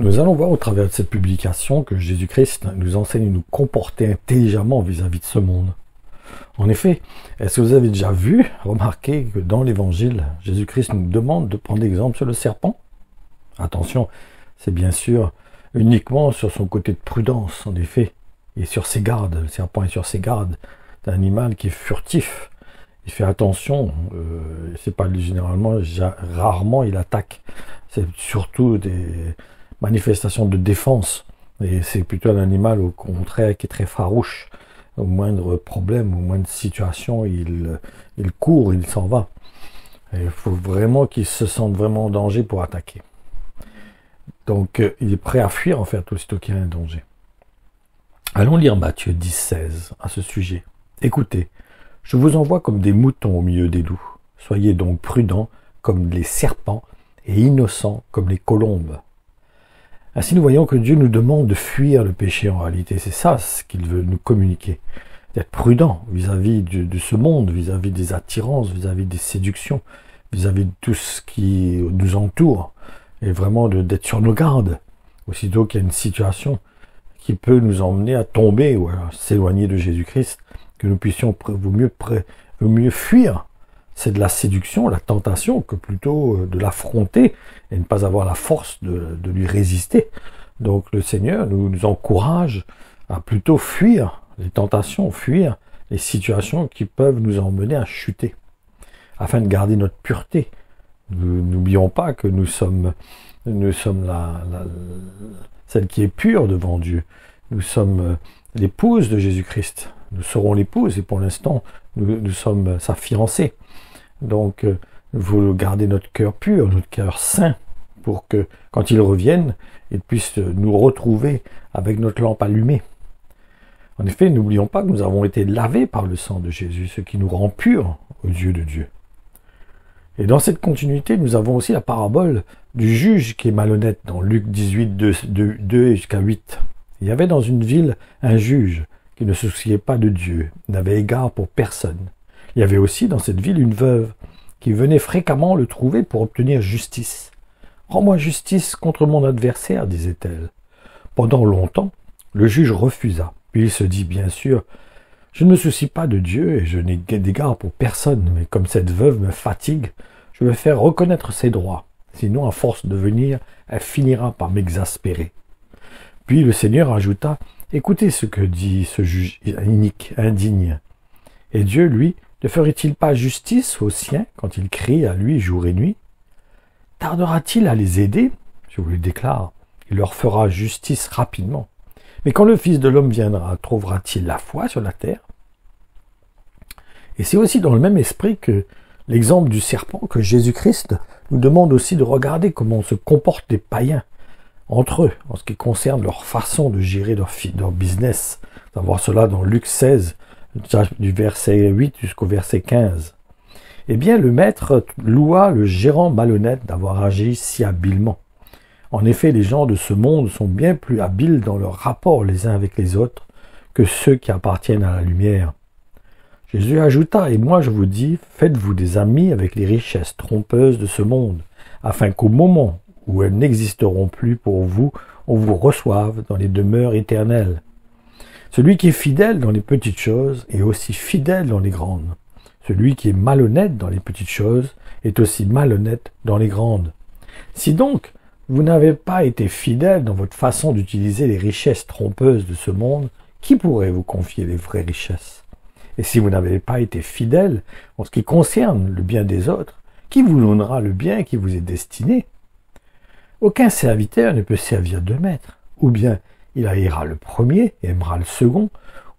Nous allons voir au travers de cette publication que Jésus-Christ nous enseigne à nous comporter intelligemment vis-à-vis de ce monde. En effet, est-ce que vous avez déjà remarqué que dans l'Évangile, Jésus-Christ nous demande de prendre exemple sur le serpent? Attention, c'est bien sûr uniquement sur son côté de prudence, en effet, et sur ses gardes. Le serpent est sur ses gardes. C'est un animal qui est furtif. Il fait attention, c'est pas généralement, rarement il attaque. C'est surtout des manifestations de défense. Et c'est plutôt un animal au contraire qui est très farouche. Au moindre problème, au moindre situation, il court, il s'en va. Et il faut vraiment qu'il se sente vraiment en danger pour attaquer. Donc il est prêt à fuir en fait aussitôt qu'il y a un danger. Allons lire Matthieu 10, 16 à ce sujet. Écoutez, je vous envoie comme des moutons au milieu des loups. Soyez donc prudents comme les serpents et innocents comme les colombes. Ainsi nous voyons que Dieu nous demande de fuir le péché en réalité. C'est ça ce qu'il veut nous communiquer. D'être prudent vis-à-vis de ce monde, vis-à-vis des attirances, vis-à-vis des séductions, vis-à-vis de tout ce qui nous entoure. Et vraiment d'être sur nos gardes. Aussitôt qu'il y a une situation qui peut nous emmener à tomber ou à s'éloigner de Jésus-Christ, que nous puissions vaut mieux fuir. C'est de la séduction, la tentation, que plutôt de l'affronter et ne pas avoir la force de lui résister. Donc le Seigneur nous encourage à plutôt fuir les tentations, fuir les situations qui peuvent nous emmener à chuter, afin de garder notre pureté. N'oublions pas que nous sommes celle qui est pure devant Dieu. Nous sommes l'épouse de Jésus-Christ. Nous serons l'épouse et pour l'instant, nous sommes sa fiancée. Donc, il faut garder notre cœur pur, notre cœur saint, pour que, quand il revienne, il puisse nous retrouver avec notre lampe allumée. En effet, n'oublions pas que nous avons été lavés par le sang de Jésus, ce qui nous rend purs aux yeux de Dieu. Et dans cette continuité, nous avons aussi la parabole du juge qui est malhonnête dans Luc 18, 2 jusqu'à 8. Il y avait dans une ville un juge qui ne se souciait pas de Dieu, n'avait égard pour personne. Il y avait aussi dans cette ville une veuve qui venait fréquemment le trouver pour obtenir justice. « Rends-moi justice contre mon adversaire, disait-elle. Pendant longtemps, le juge refusa. Puis il se dit, bien sûr, je ne me soucie pas de Dieu et je n'ai d'égard pour personne, mais comme cette veuve me fatigue, je vais faire reconnaître ses droits. Sinon, à force de venir, elle finira par m'exaspérer. » Puis le Seigneur ajouta, « Écoutez ce que dit ce juge inique, indigne. Et Dieu, lui, ne ferait-il pas justice aux siens quand il crie à lui jour et nuit? Tardera-t-il à les aider? Je vous le déclare, il leur fera justice rapidement. Mais quand le Fils de l'homme viendra, trouvera-t-il la foi sur la terre? » Et c'est aussi dans le même esprit que l'exemple du serpent que Jésus-Christ nous demande aussi de regarder comment se comportent les païens entre eux, en ce qui concerne leur façon de gérer leur business. On va voir cela dans Luc 16, du verset 8 jusqu'au verset 15. Eh bien, le maître loua le gérant malhonnête d'avoir agi si habilement. En effet, les gens de ce monde sont bien plus habiles dans leur rapport les uns avec les autres que ceux qui appartiennent à la lumière. Jésus ajouta, « Et moi je vous dis, faites-vous des amis avec les richesses trompeuses de ce monde, afin qu'au moment où elles n'existeront plus pour vous, on vous reçoive dans les demeures éternelles. Celui qui est fidèle dans les petites choses est aussi fidèle dans les grandes. Celui qui est malhonnête dans les petites choses est aussi malhonnête dans les grandes. Si donc vous n'avez pas été fidèle dans votre façon d'utiliser les richesses trompeuses de ce monde, qui pourrait vous confier les vraies richesses? Et si vous n'avez pas été fidèle en ce qui concerne le bien des autres, qui vous donnera le bien qui vous est destiné? Aucun serviteur ne peut servir deux maîtres. Ou bien il haïra le premier et aimera le second,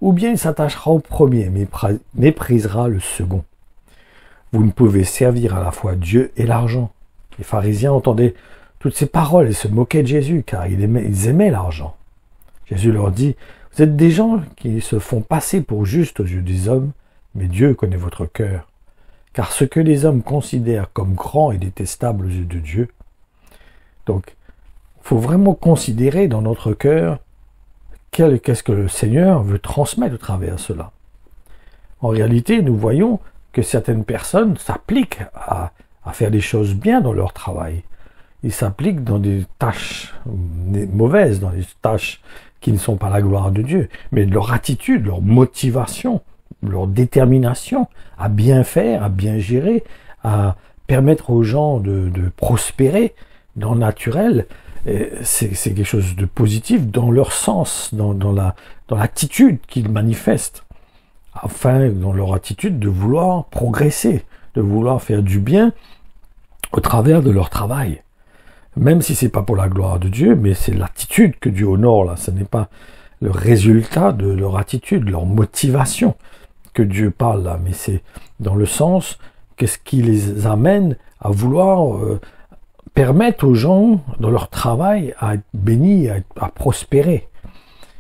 ou bien il s'attachera au premier et méprisera le second. Vous ne pouvez servir à la fois Dieu et l'argent. Les pharisiens entendaient toutes ces paroles et se moquaient de Jésus, car ils aimaient l'argent. Jésus leur dit, « Vous êtes des gens qui se font passer pour justes aux yeux des hommes, mais Dieu connaît votre cœur. Car ce que les hommes considèrent comme grand et détestable aux yeux de Dieu. » Donc, il faut vraiment considérer dans notre cœur qu'est-ce que le Seigneur veut transmettre au travers de cela. En réalité, nous voyons que certaines personnes s'appliquent à faire des choses bien dans leur travail. il s'applique dans des tâches mauvaises, dans des tâches qui ne sont pas la gloire de Dieu, mais leur attitude, leur motivation, leur détermination à bien faire, à bien gérer, à permettre aux gens de prospérer dans le naturel, c'est quelque chose de positif dans leur sens, dans l'attitude qu'ils manifestent, afin, dans leur attitude, de vouloir progresser, de vouloir faire du bien au travers de leur travail. Même si c'est pas pour la gloire de Dieu, mais c'est l'attitude que Dieu honore là, ce n'est pas le résultat de leur attitude, leur motivation que Dieu parle là, mais c'est dans le sens qu'est-ce qui les amène à vouloir permettre aux gens dans leur travail à être bénis, à prospérer.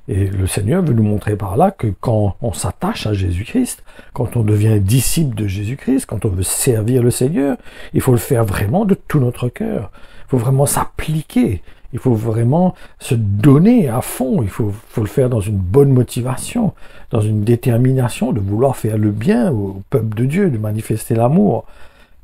Et le Seigneur veut nous montrer par là que quand on s'attache à Jésus-Christ, quand on devient disciple de Jésus-Christ, quand on veut servir le Seigneur, il faut le faire vraiment de tout notre cœur. Il faut vraiment s'appliquer. Il faut vraiment se donner à fond. Il faut le faire dans une bonne motivation, dans une détermination de vouloir faire le bien au peuple de Dieu, de manifester l'amour.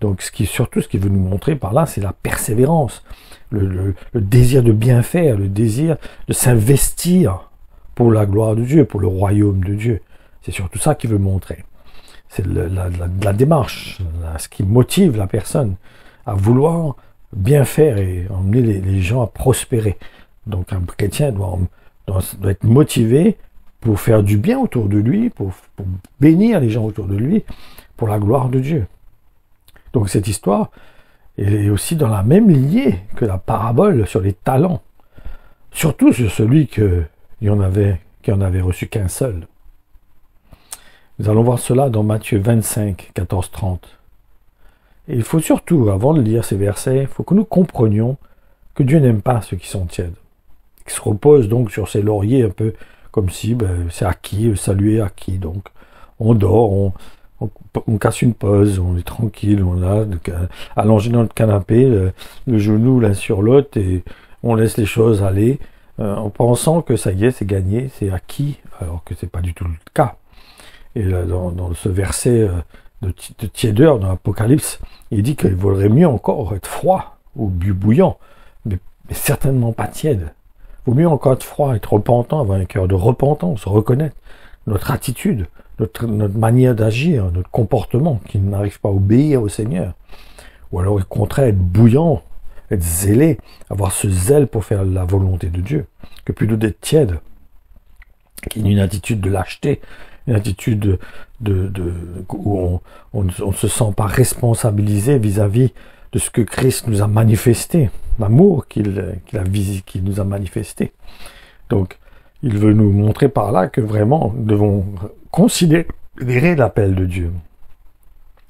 Donc surtout ce qu'il veut nous montrer par là, c'est la persévérance, le désir de bien faire, le désir de s'investir pour la gloire de Dieu, pour le royaume de Dieu. C'est surtout ça qu'il veut montrer. C'est la démarche, ce qui motive la personne à vouloir bien faire et emmener les gens à prospérer. Donc un chrétien doit être motivé pour faire du bien autour de lui, pour bénir les gens autour de lui, pour la gloire de Dieu. Donc cette histoire est aussi dans la même lignée que la parabole sur les talents. Surtout sur celui qui en avait reçu qu'un seul. Nous allons voir cela dans Matthieu 25, 14, 30. Et il faut surtout, avant de lire ces versets, il faut que nous comprenions que Dieu n'aime pas ceux qui sont tièdes, qui se reposent donc sur ses lauriers un peu comme si c'est acquis, le salut est acquis. Donc on dort, on casse une pause, on est tranquille, on a allongé dans le canapé, le genou l'un sur l'autre et on laisse les choses aller en pensant que ça y est, c'est gagné, c'est acquis, alors que c'est pas du tout le cas. Et là, dans ce verset de tiédeur dans l'Apocalypse, il dit qu'il vaudrait mieux encore être froid ou bouillant, mais certainement pas tiède. Il vaut mieux encore être froid, être repentant, avoir un cœur de repentance, reconnaître notre attitude, notre manière d'agir, notre comportement qui n'arrive pas à obéir au Seigneur. Ou alors au contraire être bouillant, être zélé, avoir ce zèle pour faire la volonté de Dieu, que plutôt d'être tiède, qui est une attitude de lâcheté, une attitude où on ne se sent pas responsabilisé vis-à-vis de ce que Christ nous a manifesté, l'amour qu'il nous a manifesté. Donc, il veut nous montrer par là que vraiment, nous devons considérer l'appel de Dieu,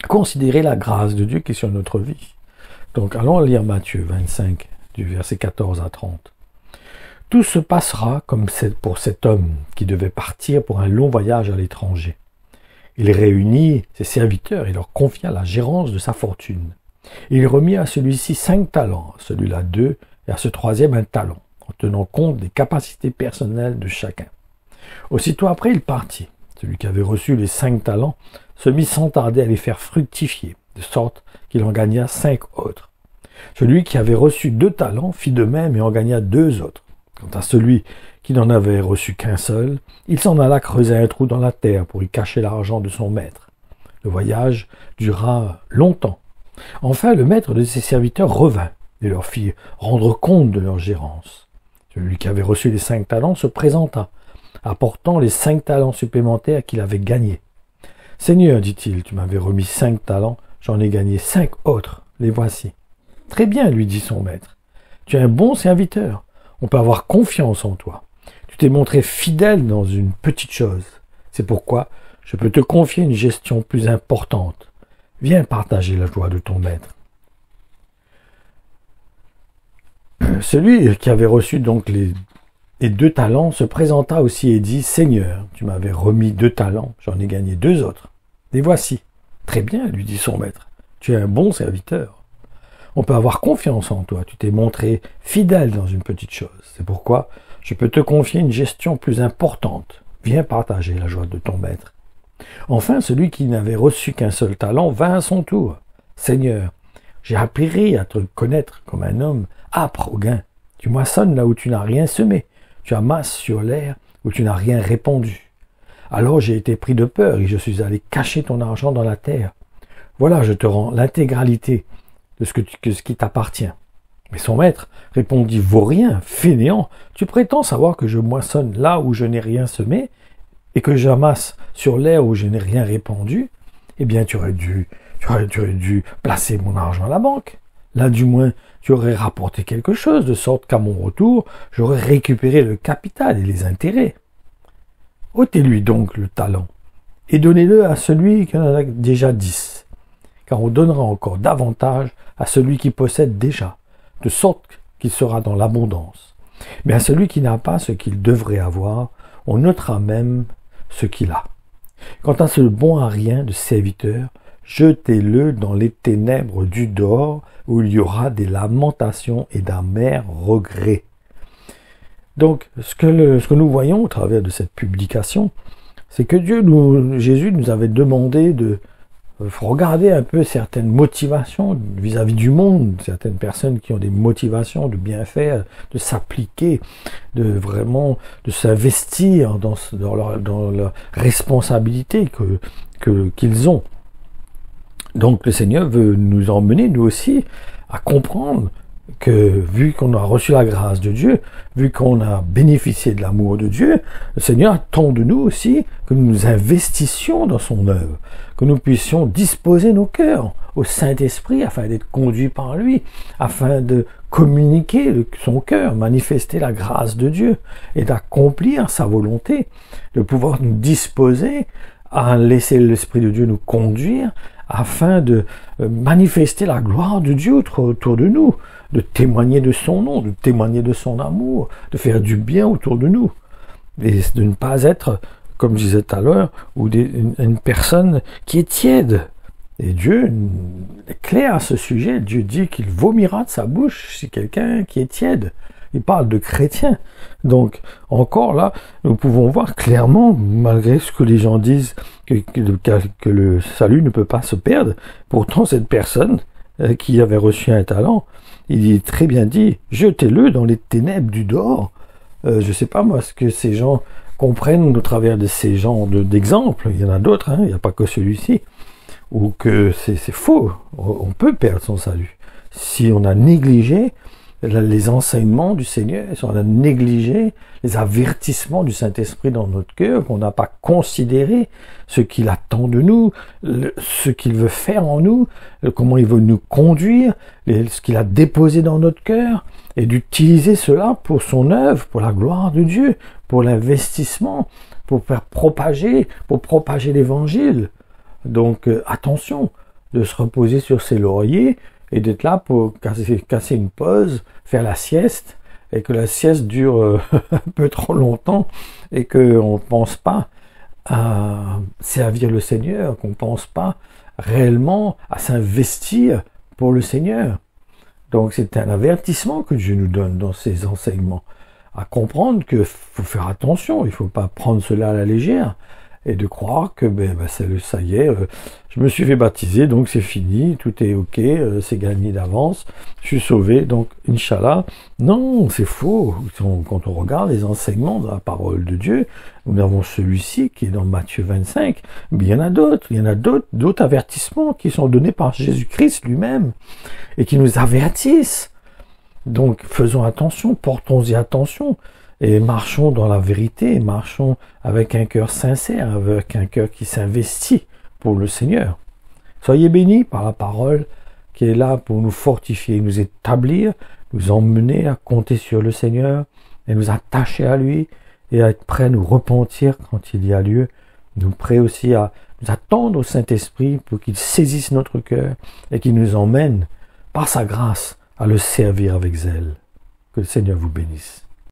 considérer la grâce de Dieu qui est sur notre vie. Donc, allons lire Matthieu 25, du verset 14 à 30. Tout se passera comme pour cet homme qui devait partir pour un long voyage à l'étranger. Il réunit ses serviteurs et leur confia la gérance de sa fortune. Il remit à celui-ci 5 talents, à celui-là 2 et à ce troisième 1 talent, en tenant compte des capacités personnelles de chacun. Aussitôt après, il partit. Celui qui avait reçu les 5 talents se mit sans tarder à les faire fructifier, de sorte qu'il en gagna 5 autres. Celui qui avait reçu 2 talents fit de même et en gagna 2 autres. Quant à celui qui n'en avait reçu qu'un seul, il s'en alla creuser un trou dans la terre pour y cacher l'argent de son maître. Le voyage dura longtemps. Enfin, le maître de ses serviteurs revint et leur fit rendre compte de leur gérance. Celui qui avait reçu les 5 talents se présenta, apportant les 5 talents supplémentaires qu'il avait gagnés. « Seigneur, dit-il, tu m'avais remis 5 talents, j'en ai gagné 5 autres, les voici. »« Très bien, lui dit son maître, tu es un bon serviteur. On peut avoir confiance en toi. Tu t'es montré fidèle dans une petite chose. C'est pourquoi je peux te confier une gestion plus importante. Viens partager la joie de ton maître. » Celui qui avait reçu donc les 2 talents se présenta aussi et dit « Seigneur, tu m'avais remis 2 talents, j'en ai gagné 2 autres. Les voici. »« Très bien, lui dit son maître, tu es un bon serviteur. On peut avoir confiance en toi, tu t'es montré fidèle dans une petite chose. C'est pourquoi je peux te confier une gestion plus importante. Viens partager la joie de ton maître. » Enfin, celui qui n'avait reçu qu'un seul talent vint à son tour. « Seigneur, J'ai appris à te connaître comme un homme âpre au gain. Tu moissonnes là où tu n'as rien semé. Tu amasses sur l'air où tu n'as rien répandu. Alors j'ai été pris de peur et je suis allé cacher ton argent dans la terre. Voilà, je te rends l'intégralité de ce qui t'appartient. Mais son maître répondit, vaurien, fainéant, tu prétends savoir que je moissonne là où je n'ai rien semé et que j'amasse sur l'air où je n'ai rien répandu? Eh bien, tu aurais dû placer mon argent à la banque. Là, du moins, tu aurais rapporté quelque chose, de sorte qu'à mon retour, j'aurais récupéré le capital et les intérêts. Ôtez-lui donc le talent, et donnez-le à celui qui en a déjà 10, car on donnera encore davantage à celui qui possède déjà, de sorte qu'il sera dans l'abondance. Mais à celui qui n'a pas ce qu'il devrait avoir, on notera même ce qu'il a. Quant à ce bon à rien de serviteur, jetez-le dans les ténèbres du dehors, où il y aura des lamentations et d'amers regrets. Donc, ce que nous voyons au travers de cette publication, c'est que Jésus nous avait demandé de regarder un peu certaines motivations vis-à-vis du monde, certaines personnes qui ont des motivations de bien faire, de s'appliquer, de s'investir dans leur responsabilité qu'ils ont. Donc le Seigneur veut nous emmener, nous aussi, à comprendre que vu qu'on a reçu la grâce de Dieu, vu qu'on a bénéficié de l'amour de Dieu, le Seigneur attend de nous aussi que nous nous investissions dans son œuvre, que nous puissions disposer nos cœurs au Saint-Esprit afin d'être conduits par lui, afin de communiquer son cœur, manifester la grâce de Dieu et d'accomplir sa volonté, de pouvoir nous disposer à laisser l'Esprit de Dieu nous conduire afin de manifester la gloire de Dieu autour de nous, de témoigner de son nom, de témoigner de son amour, de faire du bien autour de nous, et de ne pas être, comme je disais tout à l'heure, une personne qui est tiède. Et Dieu est clair à ce sujet. Dieu dit qu'il vomira de sa bouche si quelqu'un qui est tiède. Il parle de chrétiens. Donc, encore là, nous pouvons voir clairement, malgré ce que les gens disent, que le salut ne peut pas se perdre, pourtant cette personne qui avait reçu un talent, il est très bien dit, jetez-le dans les ténèbres du dehors. Je ne sais pas moi ce que ces gens comprennent au travers de ces genres d'exemples. Il y en a d'autres, hein, il n'y a pas que celui-ci. Ou que c'est faux, on peut perdre son salut. Si on a négligé les enseignements du Seigneur, si on a négligé les avertissements du Saint-Esprit dans notre cœur, qu'on n'a pas considéré ce qu'il attend de nous, ce qu'il veut faire en nous, comment il veut nous conduire, ce qu'il a déposé dans notre cœur, et d'utiliser cela pour son œuvre, pour la gloire de Dieu, pour l'investissement, pour propager l'Évangile. Donc attention de se reposer sur ses lauriers et d'être là pour casser une pause, faire la sieste, et que la sieste dure un peu trop longtemps et qu'on ne pense pas à servir le Seigneur, qu'on ne pense pas réellement à s'investir pour le Seigneur. Donc c'est un avertissement que Dieu nous donne dans ses enseignements, à comprendre qu'il faut faire attention, il ne faut pas prendre cela à la légère, et de croire que ça y est, je me suis fait baptiser, donc c'est fini, tout est ok, c'est gagné d'avance, je suis sauvé, donc Inch'Allah. Non, c'est faux. Quand on regarde les enseignements de la parole de Dieu, nous avons celui-ci qui est dans Matthieu 25, mais il y en a d'autres avertissements qui sont donnés par Jésus-Christ lui-même, et qui nous avertissent. Donc faisons attention, portons-y attention, et marchons dans la vérité, marchons avec un cœur sincère, avec un cœur qui s'investit pour le Seigneur. Soyez bénis par la parole qui est là pour nous fortifier, nous établir, nous emmener à compter sur le Seigneur et nous attacher à lui et à être prêts à nous repentir quand il y a lieu. Nous prêts aussi à nous attendre au Saint-Esprit pour qu'il saisisse notre cœur et qu'il nous emmène par sa grâce à le servir avec zèle. Que le Seigneur vous bénisse.